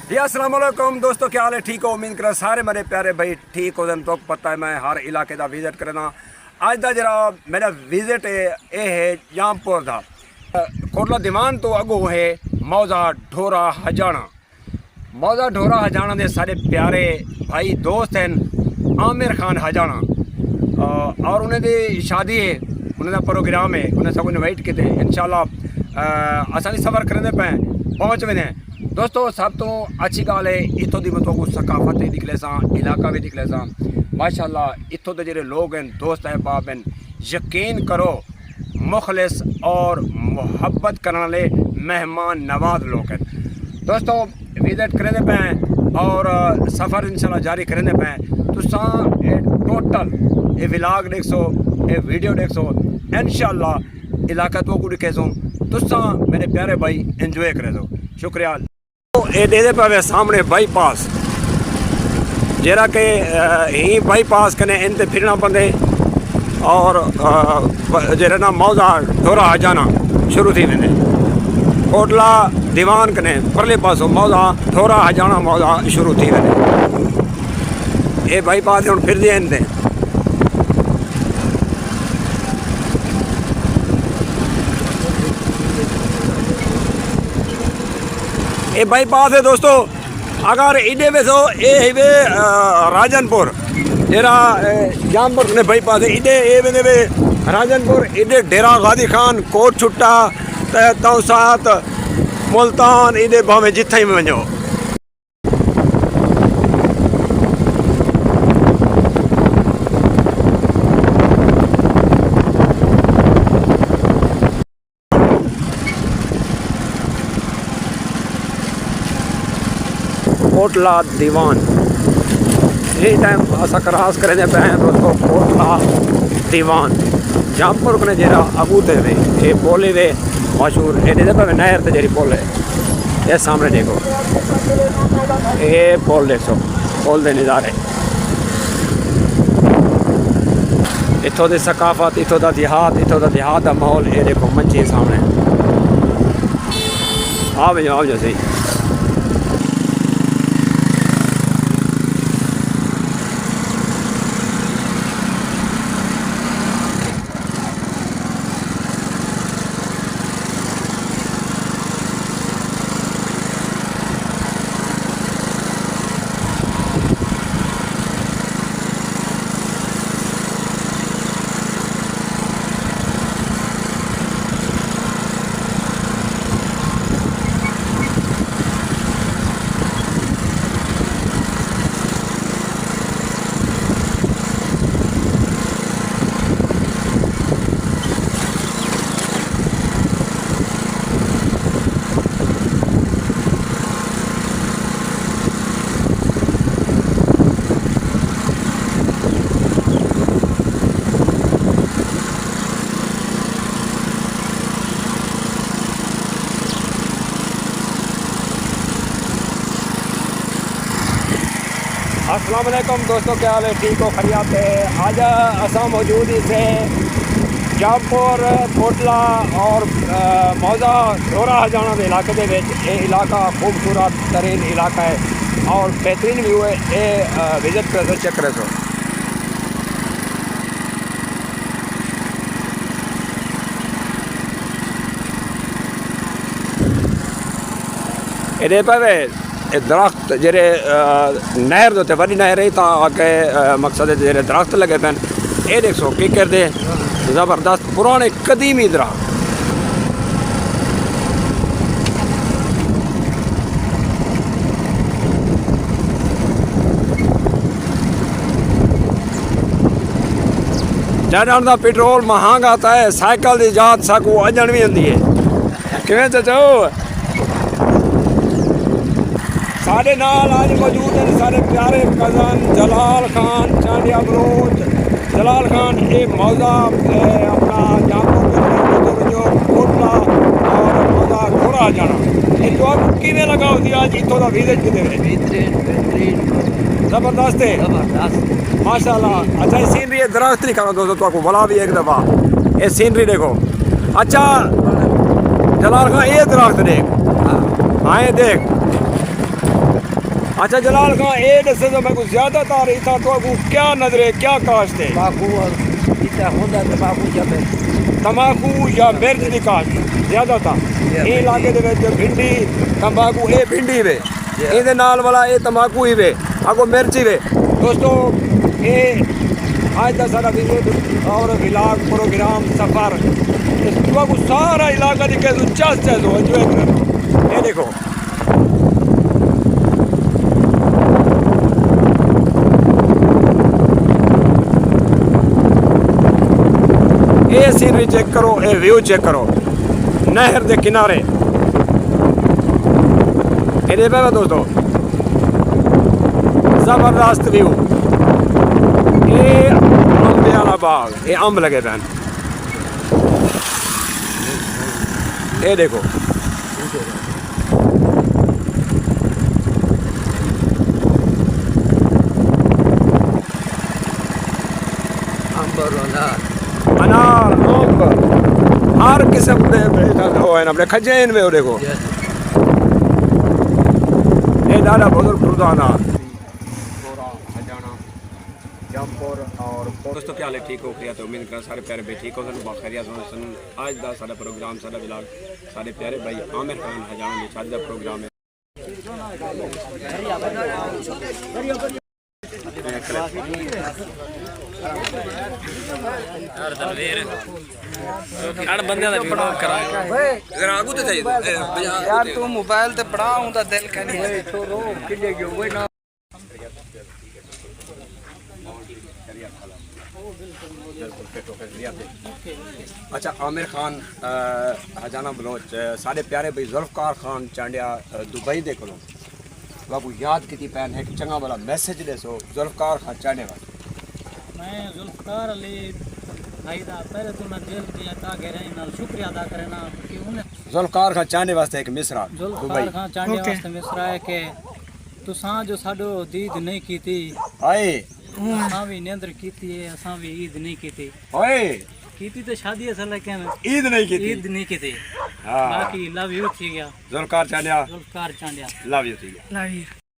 जी अस्सलाम वालेकुम दोस्तों, क्या हाल है? ठीक हो? उम्मीद करा सारे मेरे प्यारे भाई ठीक हो। तो पता है मैं हर इलाके का विजिट करना। अज का जरा मेरा विजिट है जामपुर का कोटला दीवान तो अगो है मौजा ढोरा हजाना। मौजा ढोरा हजाना के सारे प्यारे भाई दोस्त हैं आमिर खान हजाना और उन्हें शादी है, उन्हें प्रोग्राम है, उन्हें सब इनवाइट किए। इंशाल्लाह असा भी सफ़र करें पे पहुँच वेंदे हैं। दोस्तों सब तो अच्छी गाल है इतों की मतलब सकाफत भी दिखले सा, इलाका भी दिखले सा माशाल्लाह। इतों के जो लोग हैं दोस्त अहबाब हैं, यकीन करो मुखलिस और मुहब्बत करने वाले मेहमान नवाज लोग हैं। दोस्तों विजिट करें पे और सफ़र इंशाल्लाह जारी करें पे तुसा टोटल ये व्लॉग देख सो, ये वीडियो देख सो। इंशाल्लाह इलाका तो को दिखे सो तुसा मेरे प्यारे भाई एंजॉय करे सो। शुक्रिया। ये दे पे सामने बाईपास जरा के ही बाईपास कने इन ते फिरना पड़े और जरा ना मौजा ढोरा हजाना शुरू थी वेंदे। कोटला दीवान कने परले पासों मौजा ढोरा हजाना मौजा शुरू थी वेंदे। ये बाईपास हुण फिर दे इन ते ये बाईपास है दोस्तों। अगर इडे में सो ये वे राजनपुर जरा जामपुर ने बाईपास है इडे ये वेंदे वे राजनपुर इडे डेरा गादी खान कोट छुट्टा तौसात मुल्तान इडे भावे जिथे में वञो। कोटला दीवान ये टाइम असा क्रॉस करें पे हैं दोस्तों। कोटला दीवान जामपुर ने जरा अगू थे वे ये पोले वे मशहूर ये पे नहर ते जरी पोल है। ये सामने देखो ये पोल देखो, पोल के नज़ारे इतों की सकाफत, इतों का देहात का माहौल। ये देखो मंची सामने आओ जो सही। अस्सलाम वालेकुम दोस्तों, क्या हाल है? ठीक हो? खैरियत है? आज असा मौजूद इसे जामपुर कोटला और मौजा ढोरा हजाना के इलाके के ये इलाका खूबसूरत तरीन इलाका है और बेहतरीन व्यू है। ये विजिट कर चेक करे सो। ये पे दरख्त जेरे नहर दे वही नहर है आगे मकसद जेरे दरख्त लगे पे ये देख सो की करते ज़बरदस्त पुराने कदीमी दरख्त। जहाँ का पेट्रोल महंगा आता है साइकिल की जात सकू अजन भी होंगी है किमें चाचो। साढ़े नाल आज मौजूद हैं सारे प्यारे कज़न जलाल खान चांडिया बलोच। जलाल खान ये मौजा अपना जामपुर जो कोटला और मौजा ढोरा जाना ये तो आपको किमें लगा होती आज इतों का विजिट कितने ज़बरदस्त है माशाल्लाह। अच्छा ये सीनरी दरख्त नहीं करो दोस्तों, तो आपको बोला भी एक दफ़ा ये सीनरी देखो। अच्छा जलाल खान ये दरख्त देख, हाँ ये देख अच्छा जलाल खां ये दसे तो मैं कुछ ज्यादातर इतना तो क्या नजरे क्या काश्त है तंबाकू या मिर्च की काश्त ज्यादातर ये इलाके दे विच भिंडी तंबाकू ये भिंडी वे ये नाल वाला ये तंबाकू ही वे अगो मिर्च ही वे दोस्तों ये आज का सारा विजिट और विलाग प्रोग्राम सफर तंबाकू सारा इलाका दिखे तो चस हो एंजॉय कर ये देखो ये सीनरी चेक करो ये व्यू चेक करो नहर के किनारे ये देखो दोस्तों जबरदस्त व्यू ये अम्बे वाला बाग ये अम्ब लगे पैन ये देखो अनार अम्ब हर किस्म के अपने खजेन में देखो ये दादा बुजुर्ग खुर्दाना जमपुर और दोस्तों क्या हाल है ठीक हो खैरियत तो उम्मीद करा सारे प्यारे भाई ठीक हो सन खैरियत सन आज दा साडा प्रोग्राम साडा व्लॉग सारे प्यारे भाई आमिर खान हजाना विच आज दा प्रोग्राम है यार बंदे दा वीडियो करा जरा आगू ते चाहिए यार तू मोबाइल ते पड़ा हुंदा दिल कनी छोरो किले गयो वो ना अच्छा आमिर खान हजाना बलोच साढ़े प्यारे भाई जुल्फकार खान चांडिया दुबई दे कोलों बाबू याद की पैन है चंगा वाला मैसेज दसो जुल्फकार खान चांडिया मैं जुल्फकार अली भाई दा पहले तो मैं दिल दी अदा करे नाल शुक्रिया अदा करना कि उन्हें जुल्फकार खान चांडिया वास्ते एक मिसरा जुल्फकार खान चांडिया वास्ते मिसरा है कि तुसां जो साडो दीद नहीं कीती हाय असां भी निंद्र कीती है असां भी ईद नहीं कीती ओए कीती तो शादी असल लेकिन ईद नहीं की हां बाकी लव यू थी गया जुल्फकार चांडिया जुल्फकार चांडिया लव यू थी गया लव यू